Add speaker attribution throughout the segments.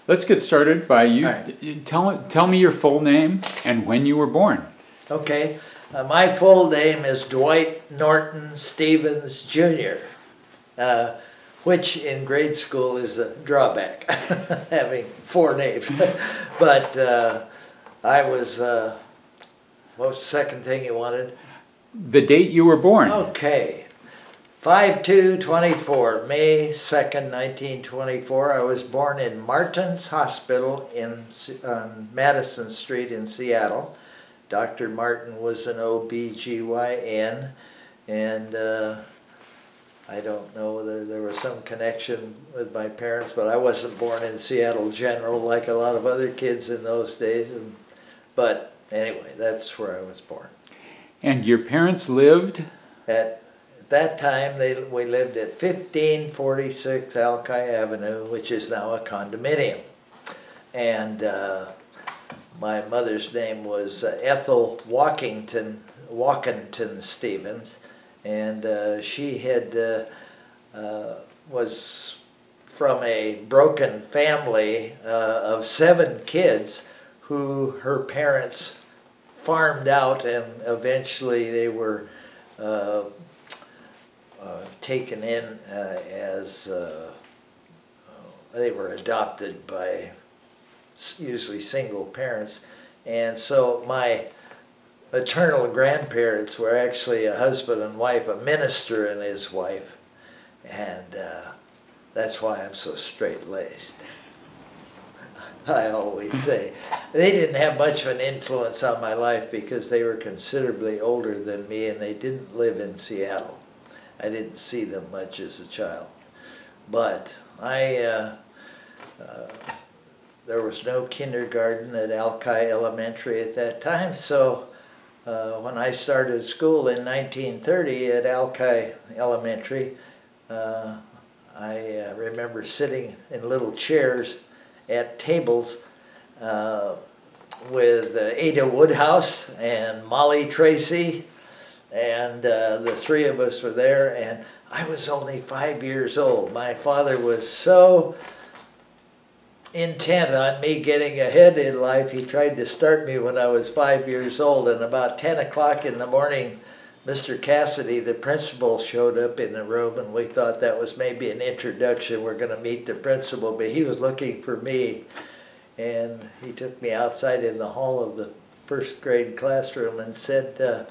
Speaker 1: Let's get started by you.
Speaker 2: Right.
Speaker 1: Tell me your full name and when you were born.
Speaker 2: Okay, my full name is Dwight Norton Stevens Jr., which in grade school is a drawback, having four names. But I was, what was the second thing you wanted?
Speaker 1: The date you were born.
Speaker 2: Okay. 5/2/24, May 2nd, 1924. I was born in Martin's Hospital on Madison Street in Seattle. Dr. Martin was an OB/GYN, and I don't know whether there was some connection with my parents, but I wasn't born in Seattle General like a lot of other kids in those days. But anyway, that's where I was born.
Speaker 1: And your parents lived?
Speaker 2: At that time, we lived at 1546 Alki Avenue, which is now a condominium. And my mother's name was Ethel Walkington Stevens, and she was from a broken family of 7 kids who her parents farmed out, and eventually they were taken in as they were adopted by usually single parents. And so my maternal grandparents were actually a husband and wife, a minister and his wife, and that's why I'm so straight-laced. I always say. They didn't have much of an influence on my life because they were considerably older than me, and they didn't live in Seattle. I didn't see them much as a child. But there was no kindergarten at Alki Elementary at that time, so when I started school in 1930 at Alki Elementary, I remember sitting in little chairs at tables with Ada Woodhouse and Molly Tracy, and the 3 of us were there, and I was only 5 years old. My father was so intent on me getting ahead in life, he tried to start me when I was 5 years old, and about 10 o'clock in the morning, Mr. Cassidy, the principal, showed up in the room, and we thought that was maybe an introduction. We're going to meet the principal, but he was looking for me, and he took me outside in the hall of the first grade classroom and said,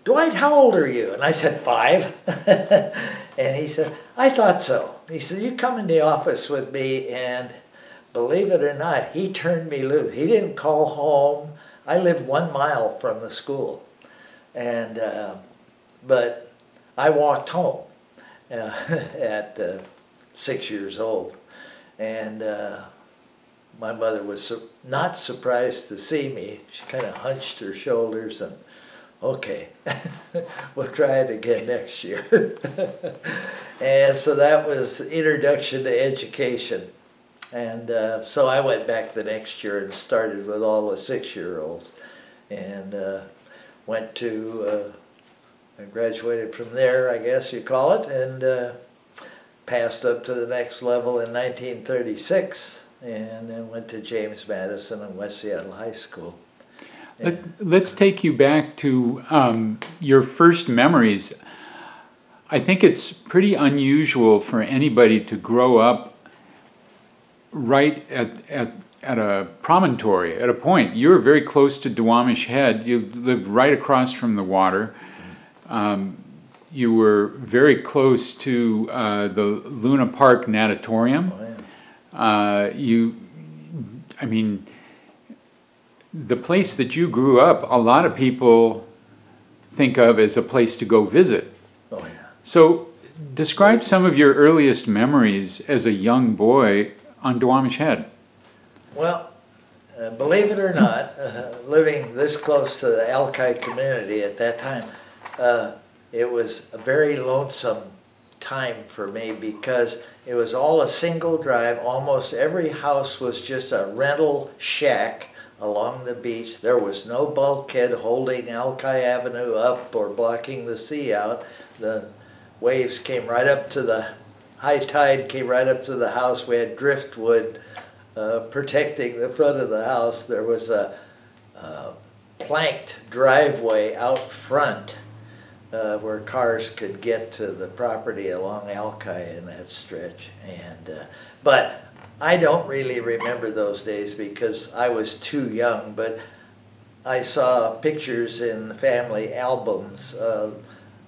Speaker 2: Dwight, how old are you? And I said, 5. And he said, I thought so. He said, you come in the office with me, and believe it or not, he turned me loose. He didn't call home. I lived 1 mile from the school. And but I walked home at 6 years old, and my mother was not surprised to see me. She kind of hunched her shoulders and, okay, we'll try it again next year. And so that was introduction to education. And so I went back the next year and started with all the 6-year-olds, and went to, I graduated from there, I guess you call it, and passed up to the next level in 1936, and then went to James Madison and West Seattle High School.
Speaker 1: Let's take you back to your first memories. I think it's pretty unusual for anybody to grow up right at a promontory, at a point. You were very close to Duwamish Head. You lived right across from the water. You were very close to the Luna Park Natatorium.
Speaker 2: Oh, yeah.
Speaker 1: I mean, the place that you grew up, a lot of people think of as a place to go visit.
Speaker 2: Oh, yeah.
Speaker 1: So describe some of your earliest memories as a young boy on Duwamish Head.
Speaker 2: Well, believe it or not, living this close to the Alki community at that time, it was a very lonesome time for me because it was all a single drive. Almost every house was just a rental shack along the beach. There was no bulkhead holding Alki Avenue up or blocking the sea out. The waves came right up to the high tide, came right up to the house. We had driftwood protecting the front of the house. There was a planked driveway out front where cars could get to the property along Alki in that stretch. And but I don't really remember those days because I was too young, but I saw pictures in family albums.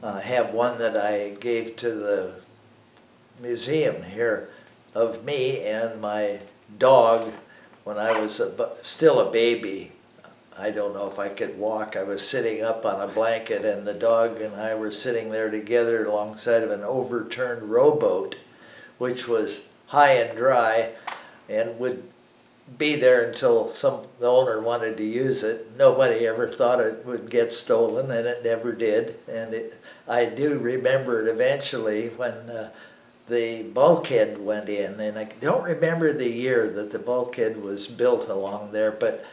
Speaker 2: I have one that I gave to the museum here of me and my dog when I was still a baby. I don't know if I could walk. I was sitting up on a blanket, and the dog and I were sitting there together alongside of an overturned rowboat, which was high and dry and would be there until the owner wanted to use it. Nobody ever thought it would get stolen, and it never did. And I do remember it eventually when the bulkhead went in, and I don't remember the year that the bulkhead was built along there, but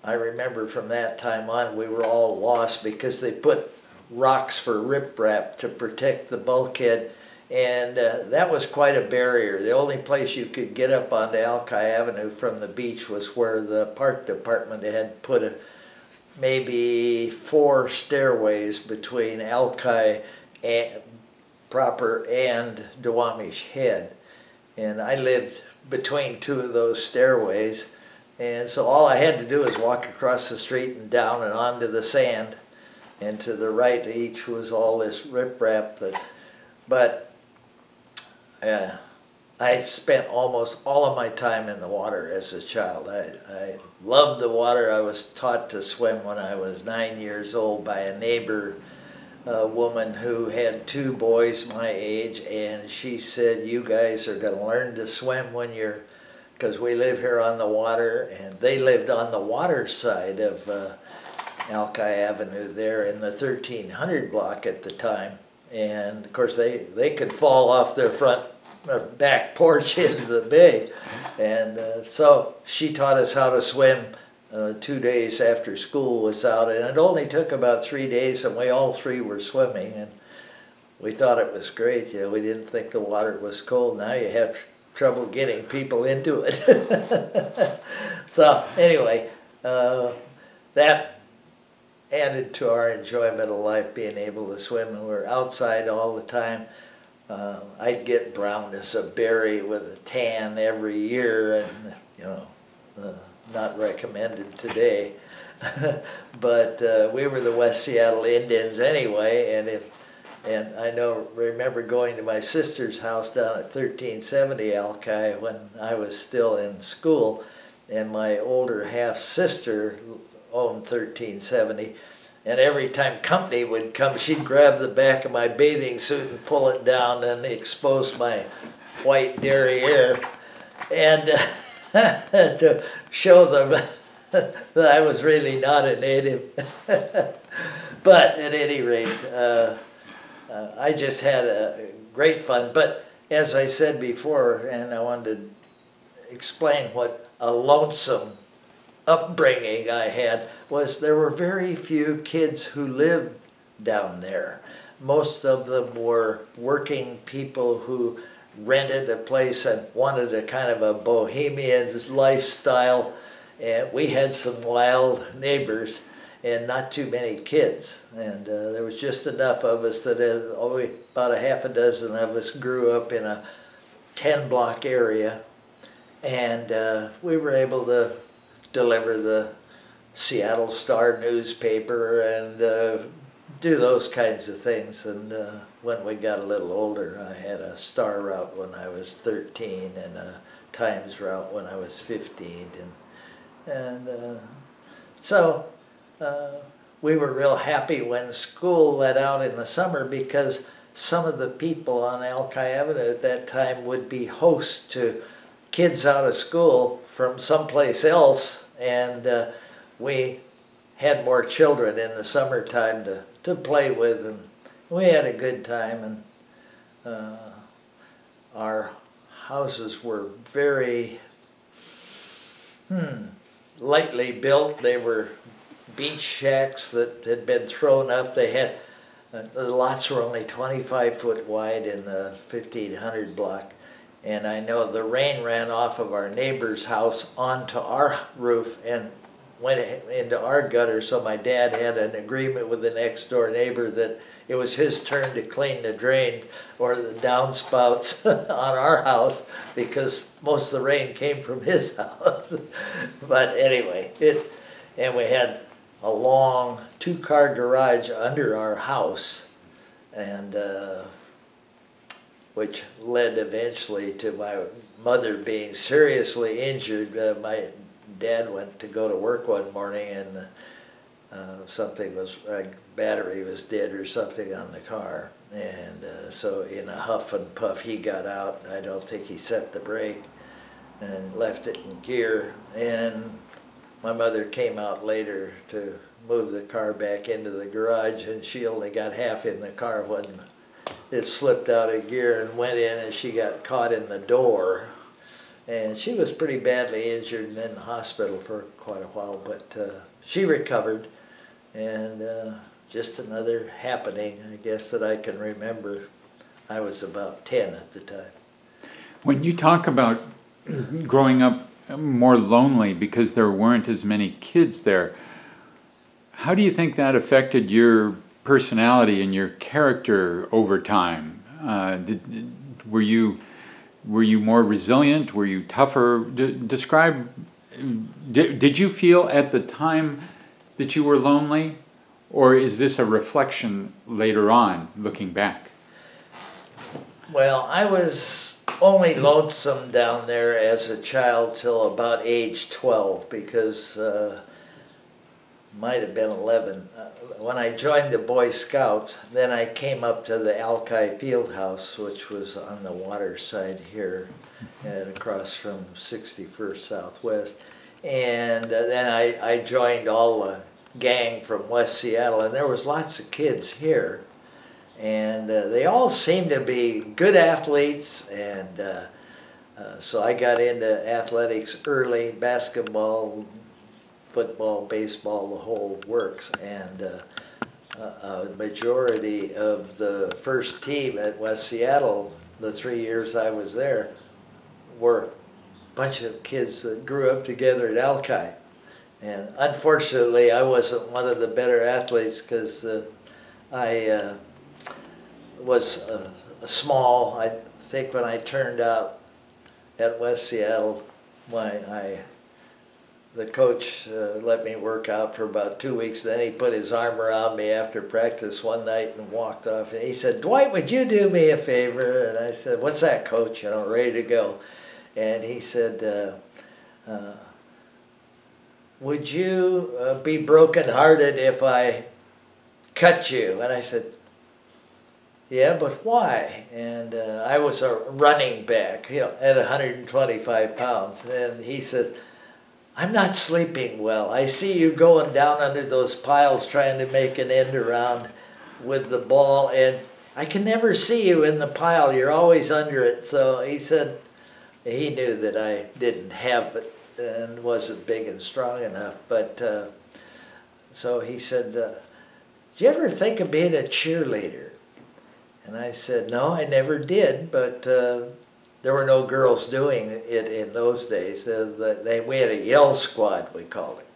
Speaker 2: I remember from that time on we were all lost because they put rocks for riprap to protect the bulkhead, and that was quite a barrier. The only place you could get up onto Alki Avenue from the beach was where the park department had put maybe 4 stairways between Alki proper and Duwamish Head. And I lived between 2 of those stairways, and so all I had to do was walk across the street and down and onto the sand, and to the right of each was all this riprap. But I spent almost all of my time in the water as a child. I loved the water. I was taught to swim when I was 9 years old by a neighbor woman who had 2 boys my age, and she said, "You guys are going to learn to swim when you're," because we live here on the water, and they lived on the water side of Alki Avenue there in the 1300 block at the time. And of course they could fall off their front or back porch into the bay. And so she taught us how to swim 2 days after school was out, and it only took about 3 days, and we all 3 were swimming, and we thought it was great. You know, we didn't think the water was cold. Now you have trouble getting people into it. So anyway, that added to our enjoyment of life, being able to swim, and we're outside all the time. I'd get brown as a berry with a tan every year, and you know, not recommended today. But we were the West Seattle Indians anyway, and I remember going to my sister's house down at 1370 Alki when I was still in school, and my older half-sister owned 1370, and every time company would come, she'd grab the back of my bathing suit and pull it down and expose my white derriere, and to show them that I was really not a native. But at any rate, I just had a great fun. But as I said before, and I wanted to explain what a lonesome upbringing I had, was there were very few kids who lived down there. Most of them were working people who rented a place and wanted a kind of a bohemian lifestyle. And we had some wild neighbors and not too many kids. And there was just enough of us that about a half a dozen of us grew up in a 10-block area. And we were able to deliver the Seattle Star newspaper and do those kinds of things. And when we got a little older, I had a Star route when I was 13 and a Times route when I was 15. So we were real happy when school let out in the summer, because some of the people on Alki Avenue at that time would be hosts to kids out of school from someplace else, and we had more children in the summertime to play with, and we had a good time. And our houses were very lightly built. They were beach shacks that had been thrown up. They had the lots were only 25 foot wide in the 1500 block, And I know the rain ran off of our neighbor's house onto our roof and went into our gutter, so my dad had an agreement with the next door neighbor that it was his turn to clean the drain or the downspouts on our house, because most of the rain came from his house. But anyway, and we had a long 2-car garage under our house, and which led eventually to my mother being seriously injured. My dad went to go to work one morning, and something was, a battery was dead or something on the car. And so in a huff and puff, he got out. I don't think he set the brake and left it in gear. And my mother came out later to move the car back into the garage, and she only got half in the car when it slipped out of gear and went in, and she got caught in the door. And she was pretty badly injured and in the hospital for quite a while, but she recovered. And just another happening, I guess, that I can remember. I was about 10 at the time.
Speaker 1: When you talk about growing up more lonely because there weren't as many kids there, how do you think that affected your personality and your character over time? Were you more resilient? Were you tougher? Describe, did you feel at the time that you were lonely, or is this a reflection later on, looking back?
Speaker 2: Well, I was only lonesome down there as a child till about age 12, because might have been 11. When I joined the Boy Scouts, then I came up to the Alki Field House, which was on the water side here, and across from 61st Southwest. And then I joined all the gang from West Seattle, and there was lots of kids here. And they all seemed to be good athletes, and so I got into athletics early, basketball, football, baseball, the whole works. And a majority of the first team at West Seattle, the 3 years I was there, were a bunch of kids that grew up together at Alki. And unfortunately, I wasn't one of the better athletes, because I was small. I think when I turned out at West Seattle, the coach let me work out for about 2 weeks. Then he put his arm around me after practice one night and walked off. And he said, "Dwight, would you do me a favor?" And I said, "What's that, Coach?" You know, ready to go. And he said, "Would you be brokenhearted if I cut you?" And I said, "Yeah, but why?" And I was a running back, you know, at 125 pounds. And he said, "I'm not sleeping well. I see you going down under those piles trying to make an end around with the ball, and I can never see you in the pile. You're always under it." So he said he knew that I didn't have it and wasn't big and strong enough. But so he said, "Did you ever think of being a cheerleader?" And I said, "No, I never did, but there were no girls doing it in those days. We had a yell squad, we called it."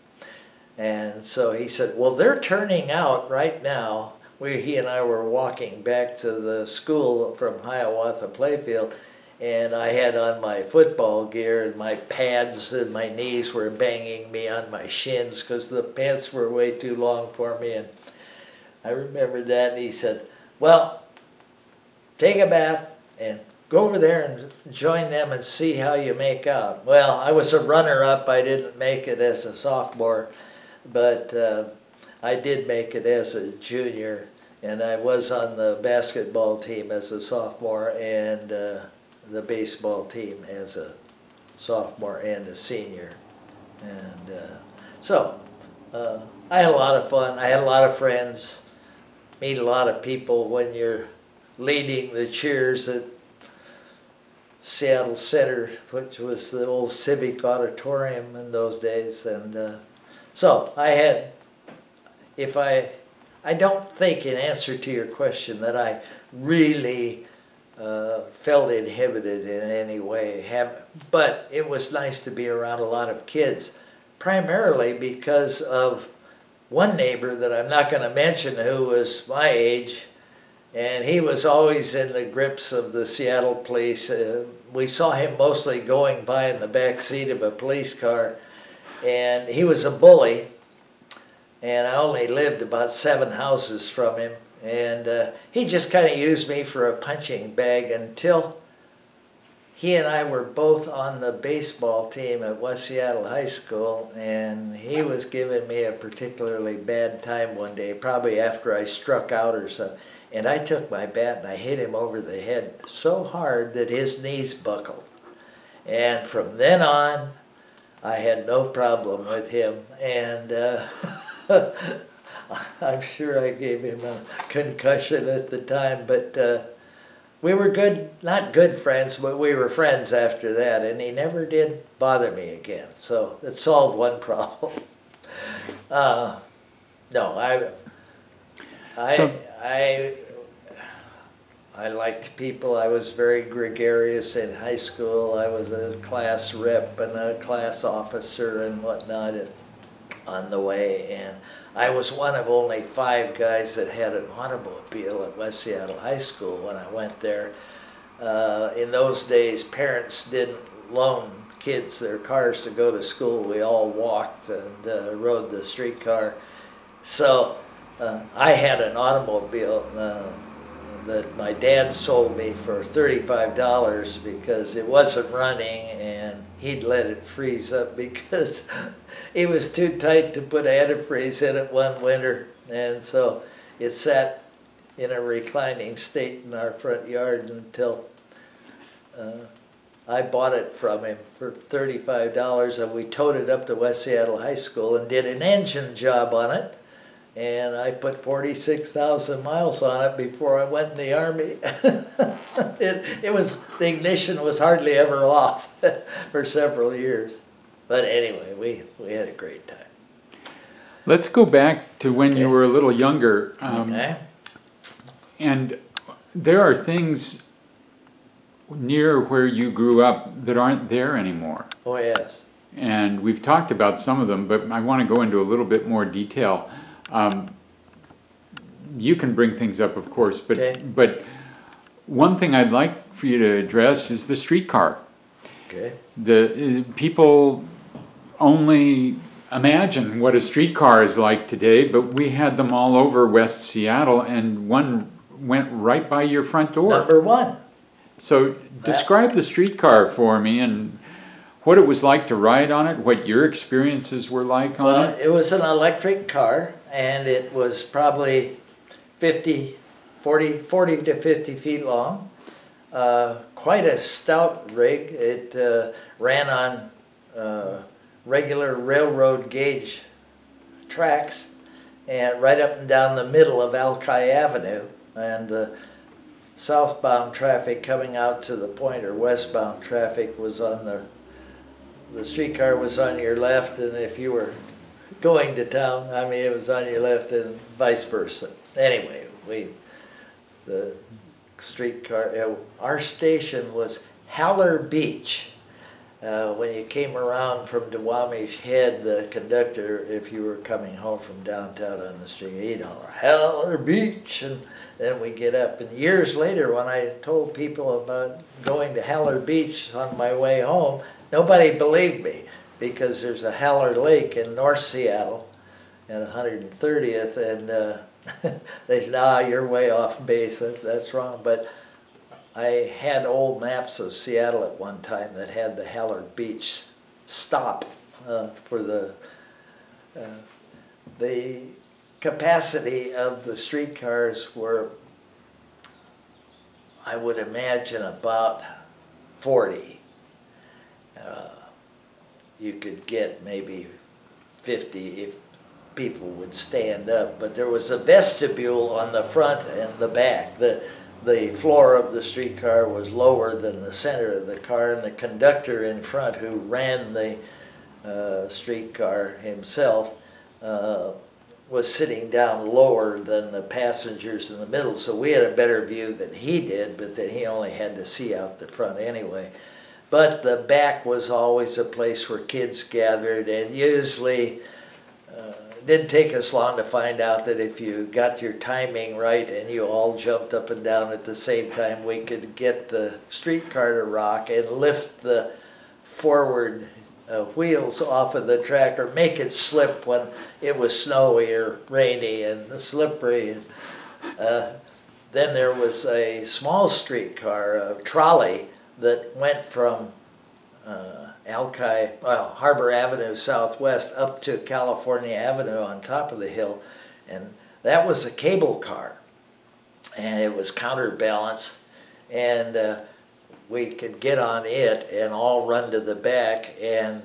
Speaker 2: And so he said, "Well, they're turning out right now." He and I were walking back to the school from Hiawatha Playfield, and I had on my football gear, and my pads and my knees were banging me on my shins because the pants were way too long for me. And I remember that, and he said, "Well, take a bath and go over there and join them and see how you make out." Well, I was a runner-up. I didn't make it as a sophomore, but I did make it as a junior, and I was on the basketball team as a sophomore, and the baseball team as a sophomore and a senior. And so I had a lot of fun. I had a lot of friends, meet a lot of people when you're leading the cheers at Seattle Center, which was the old Civic Auditorium in those days. And so I had, I don't think, in answer to your question, that I really felt inhibited in any way. But it was nice to be around a lot of kids, primarily because of one neighbor that I'm not going to mention who was my age, and he was always in the grips of the Seattle police. We saw him mostly going by in the back seat of a police car, and he was a bully, and I only lived about 7 houses from him, and he just kind of used me for a punching bag until he and I were both on the baseball team at West Seattle High School, and he was giving me a particularly bad time one day, probably after I struck out or something. And I took my bat and I hit him over the head so hard that his knees buckled. And from then on, I had no problem with him. And I'm sure I gave him a concussion at the time, but we were good, not good friends, but we were friends after that, and he never did bother me again. So it solved one problem. No, I liked people. I was very gregarious in high school. I was a class rep and a class officer and whatnot on the way, and I was one of only 5 guys that had an automobile at West Seattle High School when I went there. In those days, parents didn't loan kids their cars to go to school. We all walked and rode the streetcar. So I had an automobile that my dad sold me for $35 because it wasn't running, and he'd let it freeze up because it was too tight to put antifreeze in it one winter, and so it sat in a reclining state in our front yard until I bought it from him for $35, and we towed it up to West Seattle High School and did an engine job on it, and I put 46,000 miles on it before I went in the Army. The ignition was hardly ever off for several years. But anyway, we had a great time.
Speaker 1: Let's go back to when you were a little younger.
Speaker 2: Okay.
Speaker 1: And there are things near where you grew up that aren't there anymore.
Speaker 2: Oh, yes.
Speaker 1: And we've talked about some of them, but I want to go into a little bit more detail. You can bring things up, of course, but one thing I'd like for you to address is the streetcar.
Speaker 2: Okay.
Speaker 1: The people only imagine what a streetcar is like today, but we had them all over West Seattle, and one went right by your front door.
Speaker 2: Number 1.
Speaker 1: So describe the streetcar for me and what it was like to ride on it, what your experiences were like on it.
Speaker 2: It was an electric car, and it was probably 40 to 50 feet long. Quite a stout rig. It ran on regular railroad gauge tracks, and right up and down the middle of Alki Avenue, and the southbound traffic coming out to the point, or westbound traffic, was on the streetcar was on your left, and if you were going to town, I mean, it was on your left, and vice versa. Anyway, the streetcar, our station was Haller Beach. When you came around from Duwamish Head, the conductor, if you were coming home from downtown on the street, he'd holler, Haller Beach, and then we get up. And years later, when I told people about going to Haller Beach on my way home, nobody believed me, because there's a Haller Lake in North Seattle at 130th, and they said, "Ah, you're way off base, that's wrong." But I had old maps of Seattle at one time that had the Haller Beach stop for the capacity of the streetcars were, I would imagine, about 40. You could get maybe 50 if people would stand up, but there was a vestibule on the front and the back. The floor of the streetcar was lower than the center of the car, and the conductor in front, who ran the streetcar himself, was sitting down lower than the passengers in the middle, so we had a better view than he did, but then he only had to see out the front anyway. But the back was always a place where kids gathered, and usually it didn't take us long to find out that if you got your timing right and you all jumped up and down at the same time, we could get the streetcar to rock and lift the forward wheels off of the track, or make it slip when it was snowy or rainy and slippery. Then there was a small streetcar, a trolley, that went from Harbor Avenue Southwest up to California Avenue on top of the hill, and that was a cable car, and it was counterbalanced, and we could get on it and all run to the back and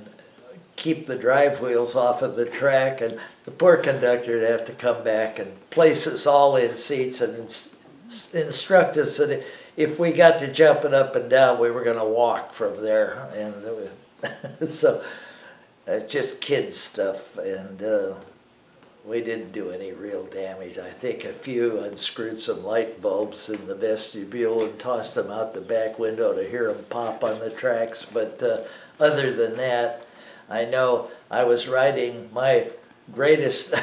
Speaker 2: keep the drive wheels off of the track, and the poor conductor would have to come back and place us all in seats and instruct us that if we got to jumping up and down, we were going to walk from there. And so just kids stuff, and we didn't do any real damage. I think a few unscrewed some light bulbs in the vestibule and tossed them out the back window to hear them pop on the tracks, but other than that, I know I was riding, my greatest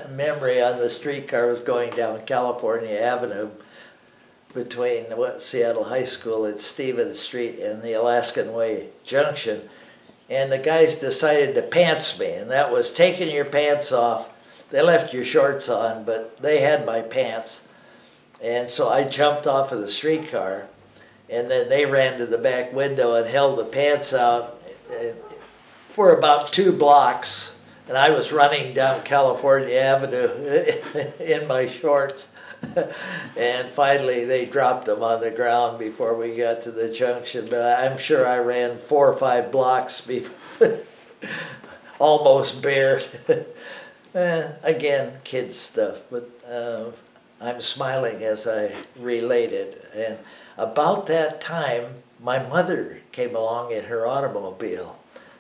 Speaker 2: memory on the streetcar was going down California Avenue between Seattle High School at Stevens Street and the Alaskan Way Junction, and the guys decided to pants me, and that was taking your pants off. They left your shorts on, but they had my pants, and so I jumped off of the streetcar, and then they ran to the back window and held the pants out for about 2 blocks, and I was running down California Avenue in my shorts. And finally they dropped them on the ground before we got to the junction, but I'm sure I ran 4 or 5 blocks before, almost bare. Again, kid stuff, but I'm smiling as I relate it. And about that time, my mother came along in her automobile,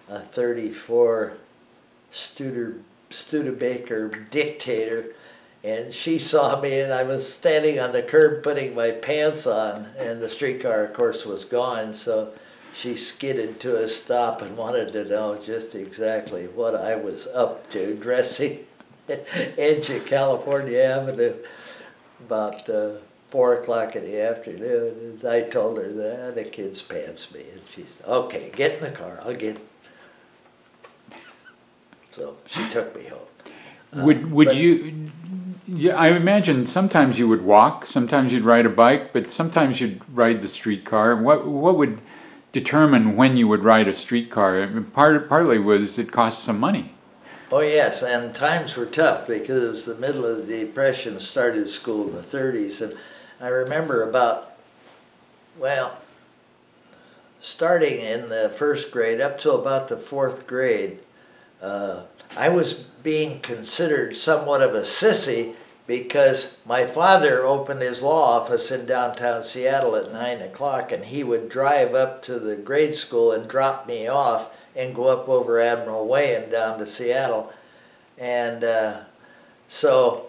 Speaker 2: a 34 Studebaker Dictator, and she saw me, and I was standing on the curb putting my pants on, and the streetcar, of course, was gone, so she skidded to a stop and wanted to know just exactly what I was up to, dressing edge of California Avenue about 4 o'clock in the afternoon. And I told her that the kids pants me, and she said, "Okay, get in the car, I'll get." So she took me home.
Speaker 1: Would you? Yeah, I imagine sometimes you would walk, sometimes you'd ride a bike, but sometimes you'd ride the streetcar. What would determine when you would ride a streetcar? I mean, partly was it cost some money.
Speaker 2: Oh yes, and times were tough because it was the middle of the Depression, started school in the 30s, and I remember starting in the 1st grade up till about the 4th grade, I was being considered somewhat of a sissy because my father opened his law office in downtown Seattle at 9 o'clock, and he would drive up to the grade school and drop me off and go up over Admiral Way and down to Seattle. And so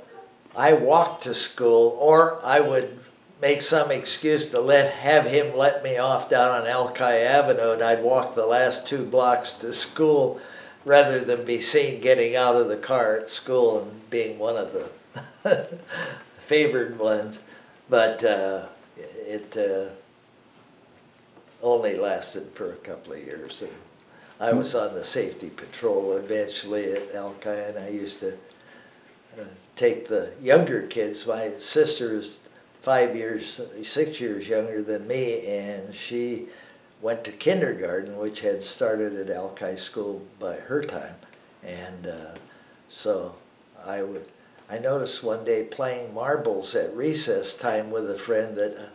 Speaker 2: I walked to school, or I would make some excuse to have him let me off down on Alki Avenue, and I'd walk the last 2 blocks to school rather than be seen getting out of the car at school and being one of the favored ones. But it only lasted for a couple of years. And I was on the safety patrol eventually at Alki, and I used to take the younger kids. My sister is 6 years younger than me, and she went to kindergarten, which had started at Alki School by her time. And so I noticed one day playing marbles at recess time with a friend that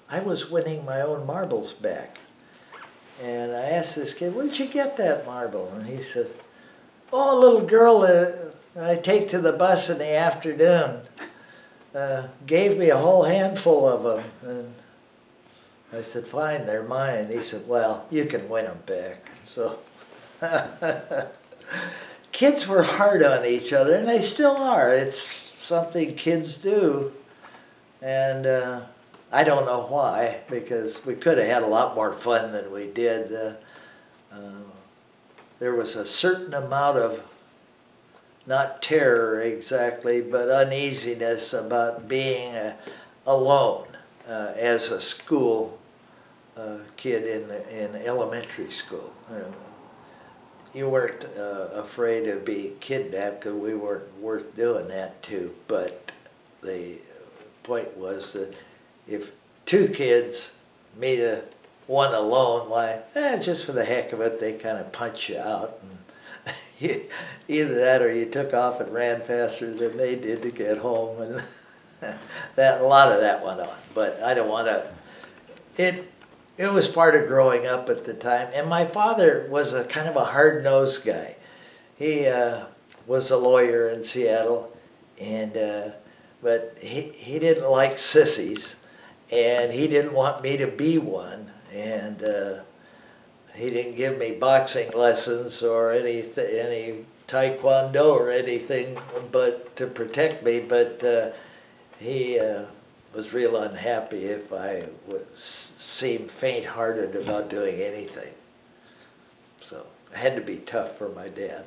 Speaker 2: I was winning my own marbles back. And I asked this kid, "Where'd you get that marble?" And he said, "Oh, a little girl I take to the bus in the afternoon gave me a whole handful of them." And I said, "Fine, they're mine." He said, "Well, you can win them back." So kids were hard on each other, and they still are. It's something kids do, and I don't know why, because we could have had a lot more fun than we did. There was a certain amount of, not terror exactly, but uneasiness about being alone as a school kid in elementary school. You weren't afraid of being kidnapped, because we weren't worth doing that to, but the point was that if two kids meet one alone, why, just for the heck of it, they kind of punch you out. And either that or you took off and ran faster than they did to get home, and a lot of that went on. But I don't want to. It was part of growing up at the time, and my father was a kind of a hard-nosed guy. He was a lawyer in Seattle, and but he didn't like sissies, and he didn't want me to be one, and he didn't give me boxing lessons or any taekwondo or anything, but to protect me. But he was real unhappy if I seemed faint-hearted about doing anything. So it had to be tough for my dad.